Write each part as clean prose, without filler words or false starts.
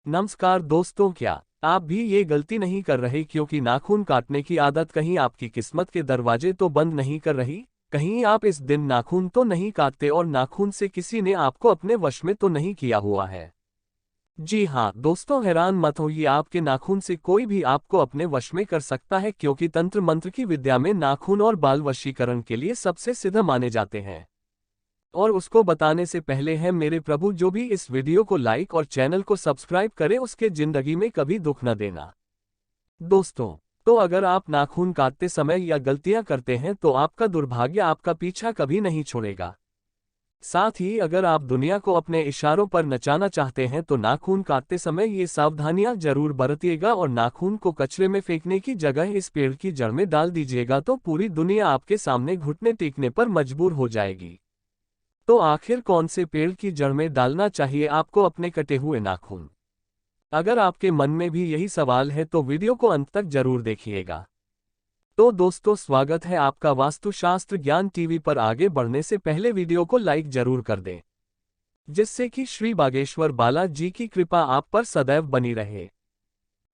नमस्कार दोस्तों, क्या आप भी ये गलती नहीं कर रहे क्योंकि नाखून काटने की आदत कहीं आपकी किस्मत के दरवाजे तो बंद नहीं कर रही? कहीं आप इस दिन नाखून तो नहीं काटते और नाखून से किसी ने आपको अपने वश में तो नहीं किया हुआ है? जी हाँ दोस्तों, हैरान मत होइए, आपके नाखून से कोई भी आपको अपने वश में कर सकता है क्योंकि तंत्र मंत्र की विद्या में नाखून और बाल वशीकरण के लिए सबसे सिद्ध माने जाते हैं। और उसको बताने से पहले है मेरे प्रभु, जो भी इस वीडियो को लाइक और चैनल को सब्सक्राइब करे उसके जिंदगी में कभी दुख न देना। दोस्तों, तो अगर आप नाखून काटते समय या गलतियां करते हैं तो आपका दुर्भाग्य आपका पीछा कभी नहीं छोड़ेगा। साथ ही अगर आप दुनिया को अपने इशारों पर नचाना चाहते हैं तो नाखून काटते समय ये सावधानियां जरूर बरतिएगा और नाखून को कचरे में फेंकने की जगह इस पेड़ की जड़ में डाल दीजिएगा, तो पूरी दुनिया आपके सामने घुटने टेकने पर मजबूर हो जाएगी। तो आखिर कौन से पेड़ की जड़ में डालना चाहिए आपको अपने कटे हुए नाखून? अगर आपके मन में भी यही सवाल है तो वीडियो को अंत तक जरूर देखिएगा। तो दोस्तों, स्वागत है आपका वास्तुशास्त्र ज्ञान टीवी पर। आगे बढ़ने से पहले वीडियो को लाइक जरूर कर दें, जिससे कि श्री बागेश्वर बालाजी की कृपा आप पर सदैव बनी रहे।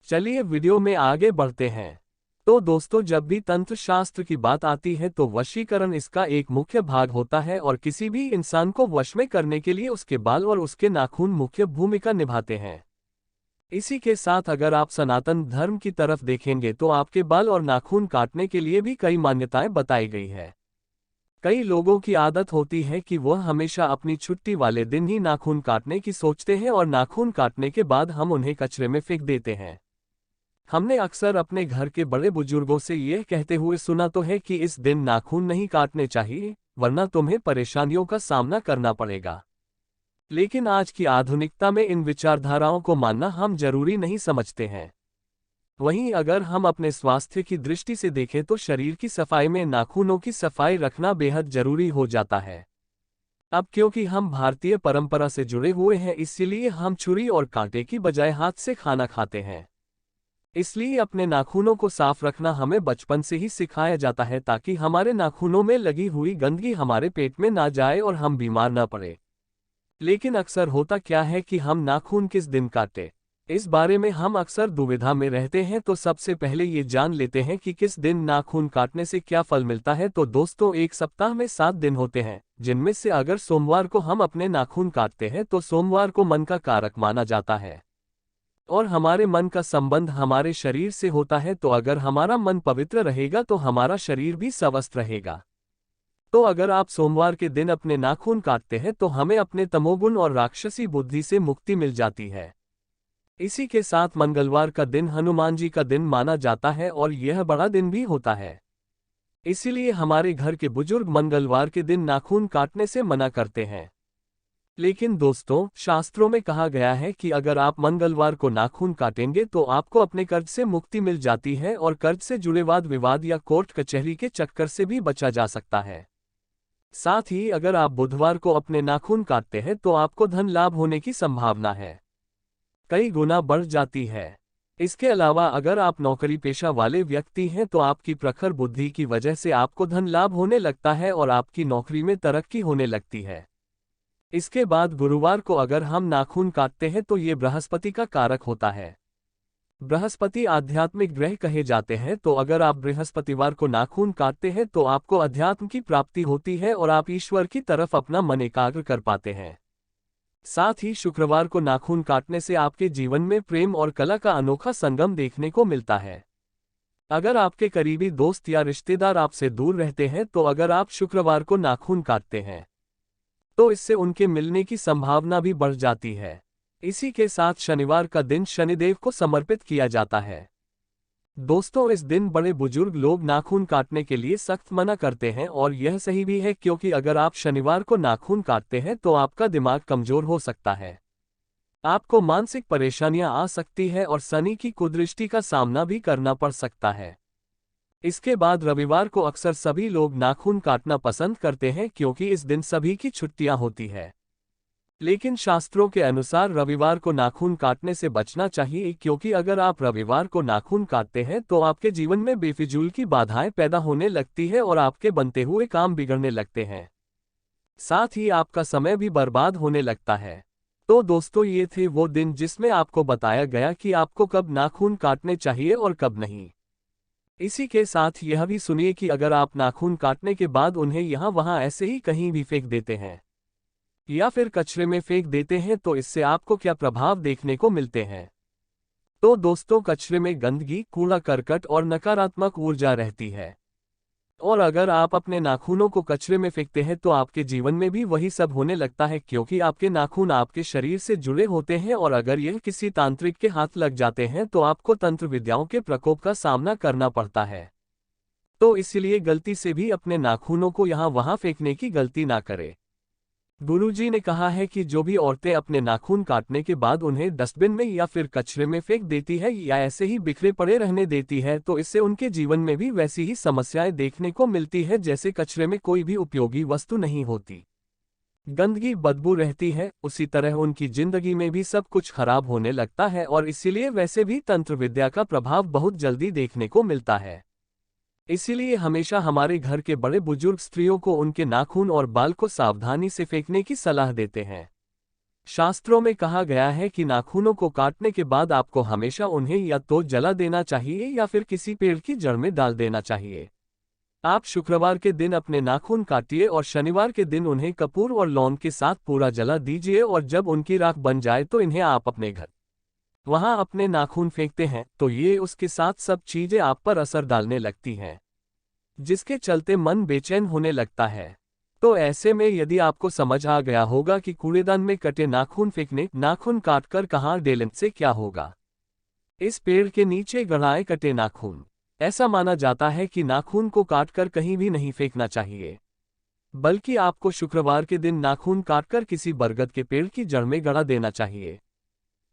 चलिए वीडियो में आगे बढ़ते हैं। तो दोस्तों, जब भी तंत्र शास्त्र की बात आती है तो वशीकरण इसका एक मुख्य भाग होता है और किसी भी इंसान को वश में करने के लिए उसके बाल और उसके नाखून मुख्य भूमिका निभाते हैं। इसी के साथ अगर आप सनातन धर्म की तरफ देखेंगे तो आपके बाल और नाखून काटने के लिए भी कई मान्यताएं बताई गई है। कई लोगों की आदत होती है कि वह हमेशा अपनी छुट्टी वाले दिन ही नाखून काटने की सोचते हैं और नाखून काटने के बाद हम उन्हें कचरे में फेंक देते हैं। हमने अक्सर अपने घर के बड़े बुजुर्गों से यह कहते हुए सुना तो है कि इस दिन नाखून नहीं काटने चाहिए, वरना तुम्हें परेशानियों का सामना करना पड़ेगा। लेकिन आज की आधुनिकता में इन विचारधाराओं को मानना हम जरूरी नहीं समझते हैं। वहीं अगर हम अपने स्वास्थ्य की दृष्टि से देखें तो शरीर की सफाई में नाखूनों की सफाई रखना बेहद जरूरी हो जाता है। अब क्योंकि हम भारतीय परंपरा से जुड़े हुए हैं, इसलिए हम छुरी और कांटे की बजाय हाथ से खाना खाते हैं। इसलिए अपने नाखूनों को साफ रखना हमें बचपन से ही सिखाया जाता है, ताकि हमारे नाखूनों में लगी हुई गंदगी हमारे पेट में ना जाए और हम बीमार ना पड़े। लेकिन अक्सर होता क्या है कि हम नाखून किस दिन काटे, इस बारे में हम अक्सर दुविधा में रहते हैं। तो सबसे पहले ये जान लेते हैं कि किस दिन नाखून काटने से क्या फल मिलता है। तो दोस्तों, एक सप्ताह में 7 दिन होते हैं, जिनमें से अगर सोमवार को हम अपने नाखून काटते हैं तो सोमवार को मन का कारक माना जाता है और हमारे मन का संबंध हमारे शरीर से होता है। तो अगर हमारा मन पवित्र रहेगा तो हमारा शरीर भी स्वस्थ रहेगा। तो अगर आप सोमवार के दिन अपने नाखून काटते हैं तो हमें अपने तमोगुण और राक्षसी बुद्धि से मुक्ति मिल जाती है। इसी के साथ मंगलवार का दिन हनुमान जी का दिन माना जाता है और यह बड़ा दिन भी होता है। इसीलिए हमारे घर के बुजुर्ग मंगलवार के दिन नाखून काटने से मना करते हैं। लेकिन दोस्तों, शास्त्रों में कहा गया है कि अगर आप मंगलवार को नाखून काटेंगे तो आपको अपने कर्ज से मुक्ति मिल जाती है और कर्ज से जुड़े वाद विवाद या कोर्ट कचहरी के चक्कर से भी बचा जा सकता है। साथ ही अगर आप बुधवार को अपने नाखून काटते हैं तो आपको धन लाभ होने की संभावना है कई गुना बढ़ जाती है। इसके अलावा अगर आप नौकरी पेशा वाले व्यक्ति हैं तो आपकी प्रखर बुद्धि की वजह से आपको धन लाभ होने लगता है और आपकी नौकरी में तरक्की होने लगती है। इसके बाद गुरुवार को अगर हम नाखून काटते हैं तो ये बृहस्पति का कारक होता है। बृहस्पति आध्यात्मिक ग्रह कहे जाते हैं। तो अगर आप बृहस्पतिवार को नाखून काटते हैं तो आपको अध्यात्म की प्राप्ति होती है और आप ईश्वर की तरफ अपना मन एकाग्र कर पाते हैं। साथ ही शुक्रवार को नाखून काटने से आपके जीवन में प्रेम और कला का अनोखा संगम देखने को मिलता है। अगर आपके करीबी दोस्त या रिश्तेदार आपसे दूर रहते हैं तो अगर आप शुक्रवार को नाखून काटते हैं तो इससे उनके मिलने की संभावना भी बढ़ जाती है। इसी के साथ शनिवार का दिन शनिदेव को समर्पित किया जाता है। दोस्तों, इस दिन बड़े बुजुर्ग लोग नाखून काटने के लिए सख्त मना करते हैं और यह सही भी है, क्योंकि अगर आप शनिवार को नाखून काटते हैं तो आपका दिमाग कमजोर हो सकता है, आपको मानसिक परेशानियां आ सकती है और शनि की कुदृष्टि का सामना भी करना पड़ सकता है। इसके बाद रविवार को अक्सर सभी लोग नाखून काटना पसंद करते हैं क्योंकि इस दिन सभी की छुट्टियां होती है। लेकिन शास्त्रों के अनुसार रविवार को नाखून काटने से बचना चाहिए, क्योंकि अगर आप रविवार को नाखून काटते हैं तो आपके जीवन में बेफिजूल की बाधाएं पैदा होने लगती है और आपके बनते हुए काम बिगड़ने लगते हैं। साथ ही आपका समय भी बर्बाद होने लगता है। तो दोस्तों, ये थे वो दिन जिसमें आपको बताया गया कि आपको कब नाखून काटने चाहिए और कब नहीं। इसी के साथ यह भी सुनिए कि अगर आप नाखून काटने के बाद उन्हें यहाँ वहाँ ऐसे ही कहीं भी फेंक देते हैं या फिर कचरे में फेंक देते हैं तो इससे आपको क्या प्रभाव देखने को मिलते हैं। तो दोस्तों, कचरे में गंदगी, कूड़ा करकट और नकारात्मक ऊर्जा रहती है। और अगर आप अपने नाखूनों को कचरे में फेंकते हैं तो आपके जीवन में भी वही सब होने लगता है, क्योंकि आपके नाखून आपके शरीर से जुड़े होते हैं और अगर यह किसी तांत्रिक के हाथ लग जाते हैं तो आपको तंत्र विद्याओं के प्रकोप का सामना करना पड़ता है। तो इसलिए गलती से भी अपने नाखूनों को यहाँ वहाँ फेंकने की गलती ना करें। गुरुजी ने कहा है कि जो भी औरतें अपने नाखून काटने के बाद उन्हें डस्टबिन में या फिर कचरे में फेंक देती है या ऐसे ही बिखरे पड़े रहने देती है तो इससे उनके जीवन में भी वैसी ही समस्याएं देखने को मिलती है जैसे कचरे में कोई भी उपयोगी वस्तु नहीं होती। गंदगी, बदबू रहती है, उसी तरह उनकी जिंदगी में भी सब कुछ खराब होने लगता है और इसीलिए वैसे भी तंत्र विद्या का प्रभाव बहुत जल्दी देखने को मिलता है। इसीलिए हमेशा हमारे घर के बड़े बुजुर्ग स्त्रियों को उनके नाखून और बाल को सावधानी से फेंकने की सलाह देते हैं। शास्त्रों में कहा गया है कि नाखूनों को काटने के बाद आपको हमेशा उन्हें या तो जला देना चाहिए या फिर किसी पेड़ की जड़ में डाल देना चाहिए। आप शुक्रवार के दिन अपने नाखून काटिए और शनिवार के दिन उन्हें कपूर और लौंग के साथ पूरा जला दीजिए और जब उनकी राख बन जाए तो इन्हें आप अपने घर वहां अपने नाखून फेंकते हैं तो ये उसके साथ सब चीजें आप पर असर डालने लगती हैं, जिसके चलते मन बेचैन होने लगता है। तो ऐसे में यदि आपको समझ आ गया होगा कि कूड़ेदान में कटे नाखून फेंकने, नाखून काटकर कहाँ डेलन से क्या होगा। इस पेड़ के नीचे गड़ाए कटे नाखून। ऐसा माना जाता है कि नाखून को काटकर कहीं भी नहीं फेंकना चाहिए, बल्कि आपको शुक्रवार के दिन नाखून काटकर किसी बरगद के पेड़ की जड़ में गड़ा देना चाहिए।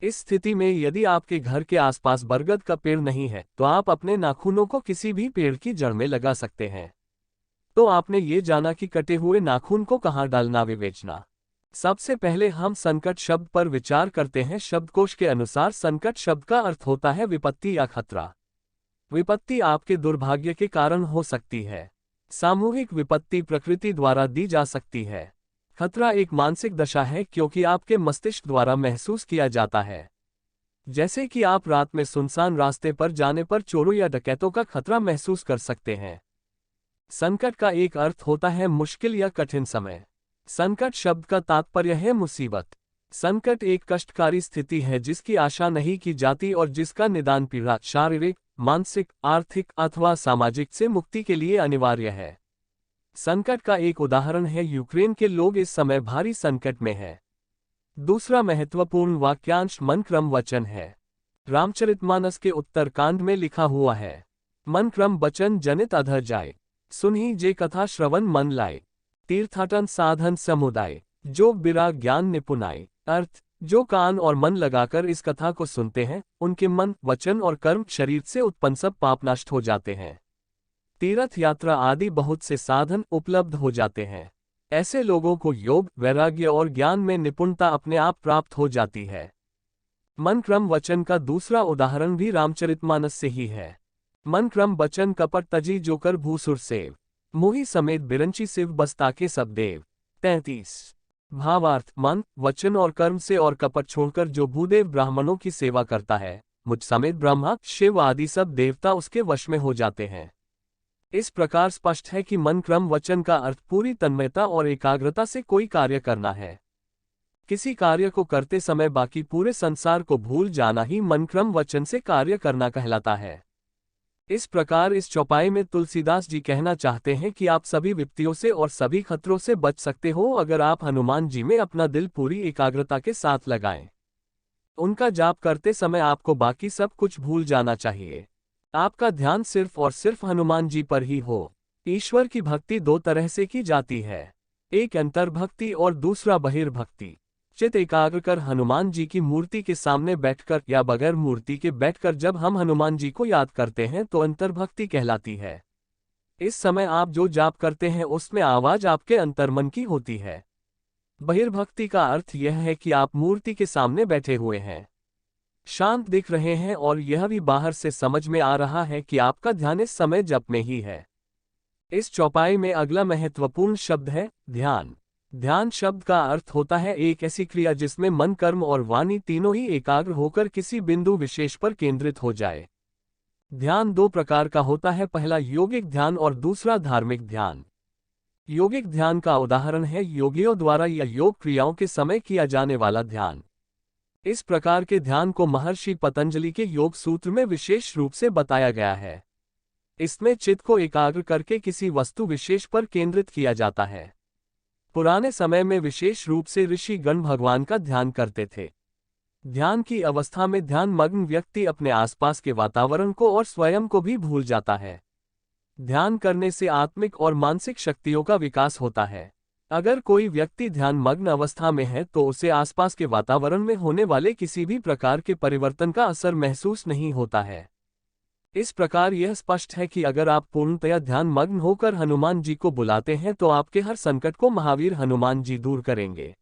इस स्थिति में यदि आपके घर के आसपास बरगद का पेड़ नहीं है तो आप अपने नाखूनों को किसी भी पेड़ की जड़ में लगा सकते हैं। तो आपने ये जाना कि कटे हुए नाखून को कहाँ डालना विवेचना। सबसे पहले हम संकट शब्द पर विचार करते हैं। शब्दकोश के अनुसार संकट शब्द का अर्थ होता है विपत्ति या खतरा। विपत्ति आपके दुर्भाग्य के कारण हो सकती है। सामूहिक विपत्ति प्रकृति द्वारा दी जा सकती है। खतरा एक मानसिक दशा है क्योंकि आपके मस्तिष्क द्वारा महसूस किया जाता है। जैसे कि आप रात में सुनसान रास्ते पर जाने पर चोरों या डकैतों का खतरा महसूस कर सकते हैं। संकट का एक अर्थ होता है मुश्किल या कठिन समय। संकट शब्द का तात्पर्य है मुसीबत। संकट एक कष्टकारी स्थिति है जिसकी आशा नहीं की जाती और जिसका निदान पीड़ा, शारीरिक, मानसिक, आर्थिक अथवा सामाजिक से मुक्ति के लिए अनिवार्य है। संकट का एक उदाहरण है यूक्रेन के लोग इस समय भारी संकट में हैं। दूसरा महत्वपूर्ण वाक्यांश मन क्रम वचन है। रामचरितमानस के उत्तरकांड में लिखा हुआ है, मन क्रम वचन जनित अधर जाए, सुनहि जे कथा श्रवण मन लाए, तीर्थाटन साधन समुदाय, जो बिरा ज्ञान निपुणाए। अर्थ, जो कान और मन लगाकर इस कथा को सुनते हैं उनके मन, वचन और कर्म शरीर से उत्पन्न सब पाप नष्ट हो जाते हैं। तीर्थ यात्रा आदि बहुत से साधन उपलब्ध हो जाते हैं। ऐसे लोगों को योग, वैराग्य और ज्ञान में निपुणता अपने आप प्राप्त हो जाती है। मन क्रम वचन का दूसरा उदाहरण भी रामचरितमानस से ही है। मन क्रम वचन कपट तजी जोकर भूसुर सेव, मोही समेत बिरंची शिव बस्ताके सब देव। 33। भावार्थ, मन, वचन और कर्म से और कपट छोड़कर जो भूदेव ब्राह्मणों की सेवा करता है, मुझ समेत ब्रह्मा, शिव आदि सब देवता उसके वश में हो जाते हैं। इस प्रकार स्पष्ट है कि मन क्रम वचन का अर्थ पूरी तन्मयता और एकाग्रता से कोई कार्य करना है। किसी कार्य को करते समय बाकी पूरे संसार को भूल जाना ही मन क्रम वचन से कार्य करना कहलाता है। इस प्रकार इस चौपाई में तुलसीदास जी कहना चाहते हैं कि आप सभी विपत्तियों से और सभी खतरों से बच सकते हो अगर आप हनुमान जी में अपना दिल पूरी एकाग्रता के साथ लगाएं। उनका जाप करते समय आपको बाकी सब कुछ भूल जाना चाहिए। आपका ध्यान सिर्फ और सिर्फ हनुमान जी पर ही हो। ईश्वर की भक्ति दो तरह से की जाती है, एक अंतर्भक्ति और दूसरा बहिर्भक्ति। चित्त एकाग्र कर हनुमान जी की मूर्ति के सामने बैठकर या बगैर मूर्ति के बैठकर जब हम हनुमान जी को याद करते हैं तो अंतर्भक्ति कहलाती है। इस समय आप जो जाप करते हैं उसमें आवाज आपके अंतर्मन की होती है। बहिर्भक्ति का अर्थ यह है कि आप मूर्ति के सामने बैठे हुए हैं, शांत दिख रहे हैं और यह भी बाहर से समझ में आ रहा है कि आपका ध्यान इस समय जप में ही है। इस चौपाई में अगला महत्वपूर्ण शब्द है ध्यान। ध्यान शब्द का अर्थ होता है एक ऐसी क्रिया जिसमें मन, कर्म और वाणी तीनों ही एकाग्र होकर किसी बिंदु विशेष पर केंद्रित हो जाए। ध्यान दो प्रकार का होता है, पहला योगिक ध्यान और दूसरा धार्मिक ध्यान। योगिक ध्यान का उदाहरण है योगियों द्वारा या योग क्रियाओं के समय किया जाने वाला ध्यान। इस प्रकार के ध्यान को महर्षि पतंजलि के योग सूत्र में विशेष रूप से बताया गया है। इसमें चित्त को एकाग्र करके किसी वस्तु विशेष पर केंद्रित किया जाता है। पुराने समय में विशेष रूप से ऋषि गण भगवान का ध्यान करते थे। ध्यान की अवस्था में ध्यान मग्न व्यक्ति अपने आसपास के वातावरण को और स्वयं को भी भूल जाता है। ध्यान करने से आत्मिक और मानसिक शक्तियों का विकास होता है। अगर कोई व्यक्ति ध्यान मग्न अवस्था में है तो उसे आसपास के वातावरण में होने वाले किसी भी प्रकार के परिवर्तन का असर महसूस नहीं होता है। इस प्रकार यह स्पष्ट है कि अगर आप पूर्णतया ध्यान मग्न होकर हनुमान जी को बुलाते हैं तो आपके हर संकट को महावीर हनुमान जी दूर करेंगे।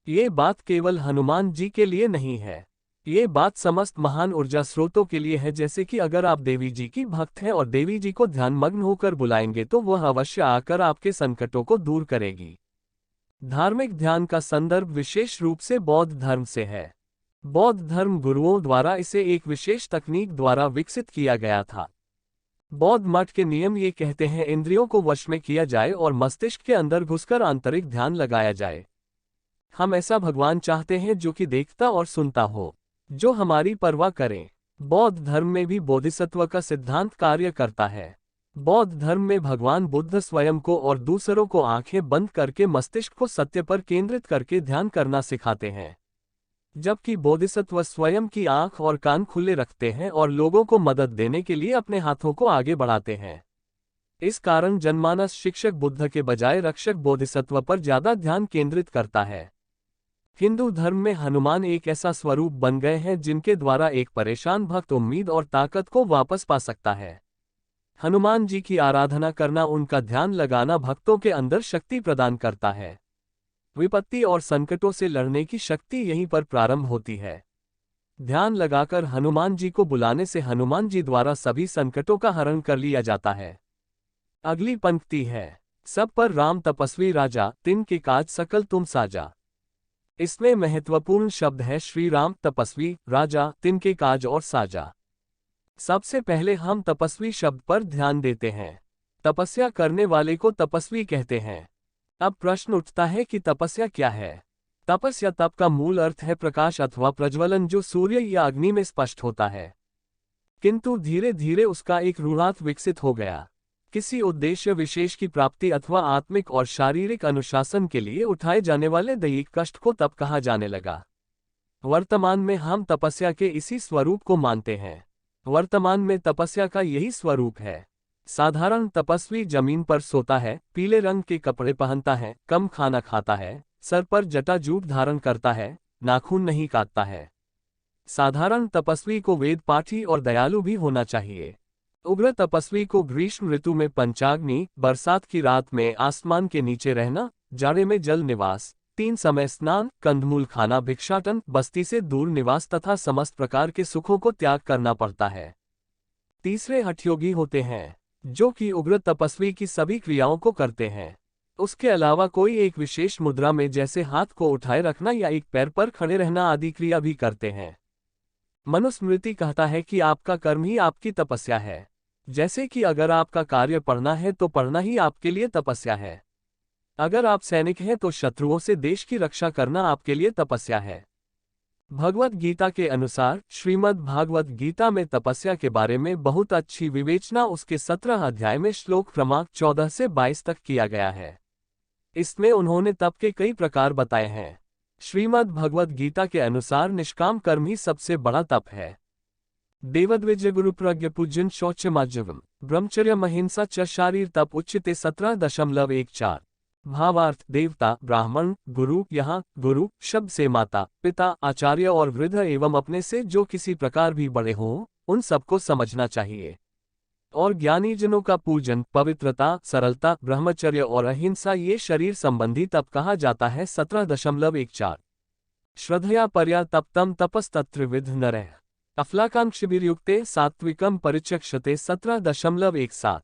ये बात केवल हनुमान जी के लिए नहीं है, ये बात समस्त महान ऊर्जा स्रोतों के लिए है। जैसे कि अगर आप देवी जी की भक्त हैं और देवी जी को ध्यान मग्न होकर बुलाएंगे तो वह अवश्य आकर आपके संकटों को दूर करेगी। धार्मिक ध्यान का संदर्भ विशेष रूप से बौद्ध धर्म से है। बौद्ध धर्म गुरुओं द्वारा इसे एक विशेष तकनीक द्वारा विकसित किया गया था। बौद्ध मठ के नियम ये कहते हैं इंद्रियों को वश में किया जाए और मस्तिष्क के अंदर घुसकर आंतरिक ध्यान लगाया जाए। हम ऐसा भगवान चाहते हैं जो कि देखता और सुनता हो, जो हमारी परवाह करे। बौद्ध धर्म में भी बोधिसत्व का सिद्धांत कार्य करता है। बौद्ध धर्म में भगवान बुद्ध स्वयं को और दूसरों को आंखें बंद करके मस्तिष्क को सत्य पर केंद्रित करके ध्यान करना सिखाते हैं, जबकि बोधिसत्व स्वयं की आंख और कान खुले रखते हैं और लोगों को मदद देने के लिए अपने हाथों को आगे बढ़ाते हैं। इस कारण जनमानस शिक्षक बुद्ध के बजाय रक्षक बोधिसत्व पर ज्यादा ध्यान केंद्रित करता है। हिंदू धर्म में हनुमान एक ऐसा स्वरूप बन गए हैं जिनके द्वारा एक परेशान भक्त उम्मीद और ताकत को वापस पा सकता है। हनुमान जी की आराधना करना, उनका ध्यान लगाना भक्तों के अंदर शक्ति प्रदान करता है। विपत्ति और संकटों से लड़ने की शक्ति यहीं पर प्रारंभ होती है। ध्यान लगाकर हनुमान जी को बुलाने से हनुमान जी द्वारा सभी संकटों का हरण कर लिया जाता है। अगली पंक्ति है, सब पर राम तपस्वी राजा, तिन के काज सकल तुम साजा। इसमें महत्वपूर्ण शब्द है श्री राम तपस्वी राजा, तिन के काज और साजा। सबसे पहले हम तपस्वी शब्द पर ध्यान देते हैं। तपस्या करने वाले को तपस्वी कहते हैं। अब प्रश्न उठता है कि तपस्या क्या है। तपस्या तप का मूल अर्थ है प्रकाश अथवा प्रज्वलन, जो सूर्य या अग्नि में स्पष्ट होता है, किंतु धीरे धीरे उसका एक रूढ़ार्थ विकसित हो गया। किसी उद्देश्य विशेष की प्राप्ति अथवा आत्मिक और शारीरिक अनुशासन के लिए उठाए जाने वाले दैहिक कष्ट को तप कहा जाने लगा। वर्तमान में हम तपस्या के इसी स्वरूप को मानते हैं। वर्तमान में तपस्या का यही स्वरूप है। साधारण तपस्वी जमीन पर सोता है, पीले रंग के कपड़े पहनता है, कम खाना खाता है, सर पर जटाजूट धारण करता है, नाखून नहीं काटता है। साधारण तपस्वी को वेद पाठी और दयालु भी होना चाहिए। उग्र तपस्वी को ग्रीष्म ऋतु में पंचाग्नि, बरसात की रात में आसमान के नीचे रहना, जाड़े में जल निवास, 3 समय स्नान, कंदमूल खाना, भिक्षाटन, बस्ती से दूर निवास तथा समस्त प्रकार के सुखों को त्याग करना पड़ता है। तीसरे हठयोगी होते हैं, जो कि उग्र तपस्वी की सभी क्रियाओं को करते हैं। उसके अलावा कोई एक विशेष मुद्रा में जैसे हाथ को उठाए रखना या एक पैर पर खड़े रहना आदि क्रिया भी करते हैं। मनुस्मृति कहता है कि आपका कर्म ही आपकी तपस्या है। जैसे कि अगर आपका कार्य पढ़ना है तो पढ़ना ही आपके लिए तपस्या है। अगर आप सैनिक हैं तो शत्रुओं से देश की रक्षा करना आपके लिए तपस्या है। भगवत गीता के अनुसार श्रीमद् भागवत गीता में तपस्या के बारे में बहुत अच्छी विवेचना उसके 17 अध्याय में श्लोक क्रमांक 14 से 22 तक किया गया है। इसमें उन्होंने तप के कई प्रकार बताए हैं। श्रीमद् भगवत गीता के अनुसार निष्काम कर्म ही सबसे बड़ा तप है। देवद्विजय गुरु प्रज्ञ पूजन शौचमाजवम ब्रह्मचर्य महिंसा च शारीर तप उच्चते 17.14। भावार्थ, देवता, ब्राह्मण, गुरु, यहाँ गुरु शब्द से माता, पिता, आचार्य और वृद्ध एवं अपने से जो किसी प्रकार भी बड़े हों, उन सबको समझना चाहिए। और ज्ञानी जनों का पूजन, पवित्रता, सरलता, ब्रह्मचर्य और अहिंसा ये शरीर संबंधी तप कहा जाता है। 17.14। श्रद्धया पर्या तप्तम तपस्तत्र विध नरः अफलाकांक्षिभिर्युक्ते सात्विकम परिचक्षते। 17.17।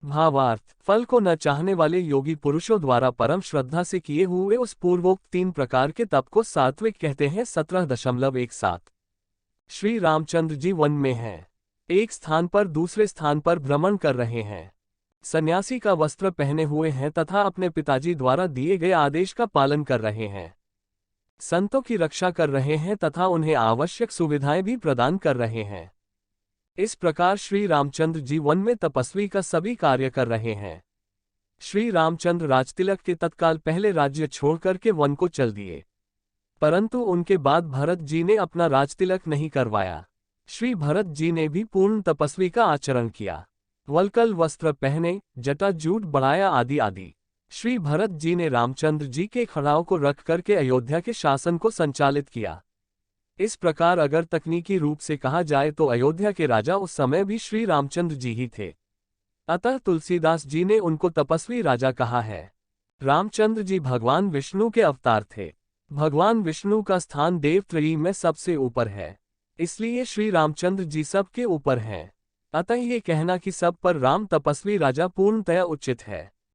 भावार्थ, फल को न चाहने वाले योगी पुरुषों द्वारा परम श्रद्धा से किए हुए उस पूर्वोक्त 3 प्रकार के तप को सात्विक कहते हैं। 17.17 श्री रामचंद्र जी वन में हैं। एक स्थान पर दूसरे स्थान पर भ्रमण कर रहे हैं। सन्यासी का वस्त्र पहने हुए हैं तथा अपने पिताजी द्वारा दिए गए आदेश का पालन कर रहे हैं। संतों की रक्षा कर रहे हैं तथा उन्हें आवश्यक सुविधाएं भी प्रदान कर रहे हैं। इस प्रकार श्री रामचंद्र जी वन में तपस्वी का सभी कार्य कर रहे हैं। श्री रामचंद्र राजतिलक के तत्काल पहले राज्य छोड़कर के वन को चल दिए, परंतु उनके बाद भरत जी ने अपना राजतिलक नहीं करवाया। श्री भरत जी ने भी पूर्ण तपस्वी का आचरण किया। वल्कल वस्त्र पहने, जटा जूट बढ़ाया आदि आदि। श्री भरत जी ने रामचंद्र जी के खड़ाओं को रख करके अयोध्या के शासन को संचालित किया। इस प्रकार अगर तकनीकी रूप से कहा जाए तो अयोध्या के राजा उस समय भी श्री रामचंद्र जी ही थे। अतः तुलसीदास जी ने उनको तपस्वी राजा कहा है। रामचंद्र जी भगवान विष्णु के अवतार थे। भगवान विष्णु का स्थान देवत्रयी में सबसे ऊपर है, इसलिए श्री रामचंद्र जी सबके ऊपर हैं। अतः ये कहना कि सब पर राम तपस्वी राजा पूर्णतया उचित है।